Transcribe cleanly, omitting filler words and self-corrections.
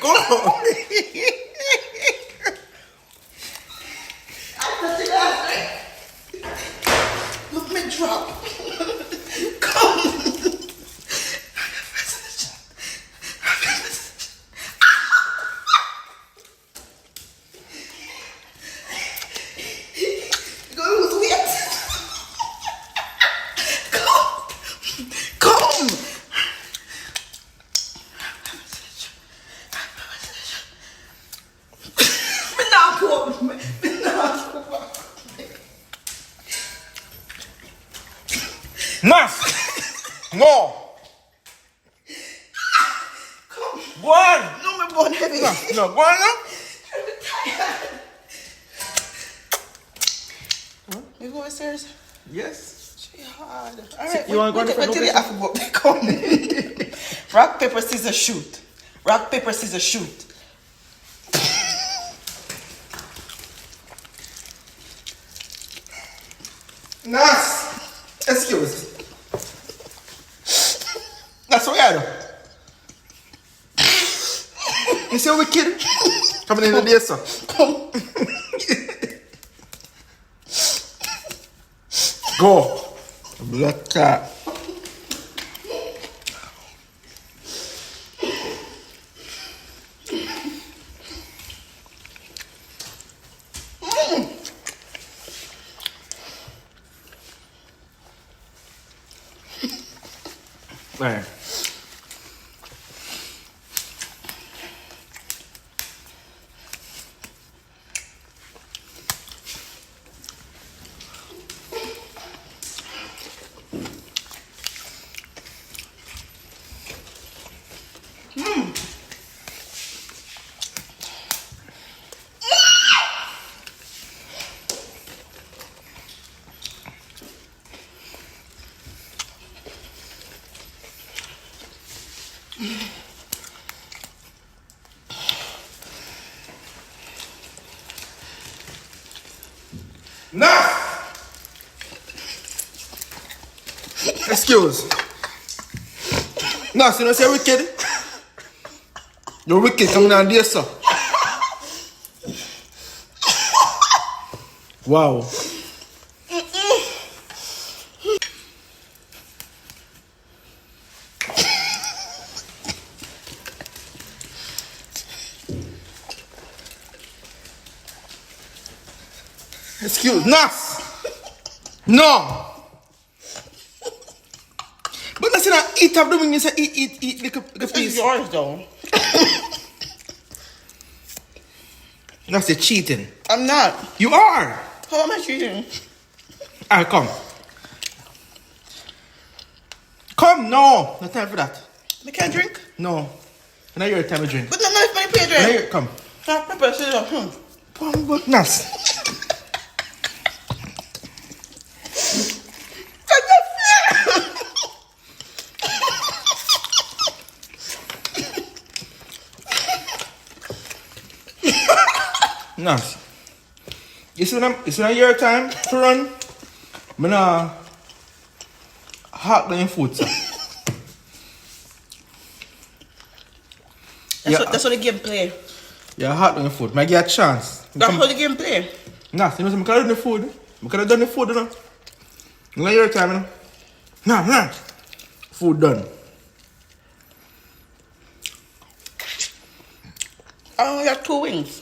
Go. Look me drop. Come. You're gonna lose weight. Come. Me not go. Me not go. Nas! No! Come. Go on! No, me born heavy. No, go on now! You go upstairs? Yes. She hard. Alright, You wanna go on the front until you have to go back home. Rock, paper, scissors, shoot. Rock, paper, scissors, shoot. Nas! Excuse. That's what I do. You see we kid? Coming in the day, sir. Come. Go. Blood clot. Right. Nas! Excuse. Nas, you know say wicked? You're wicked coming on there, sir. Wow. Excuse Nas. No. But that's not eat up the wing, you say eat the It's piece. yours though. That's the cheating. I'm not. You are. How am I cheating? Alright, come. Come, no. No time for that. I can't drink. No. Now your time to drink. But not if I pay Now drink. you come. Rock, paper, scissors. But Nas. Nas. It's when your time to run. I'm gonna hack down your foot, sir. That's what the game play. Yeah, hack down your foot. Might get a chance. That's how the game play. Nas, you know, I could have done the food. I could have done the food, you know. Now your time, you know. Nah. Food done. I only got 2 wings.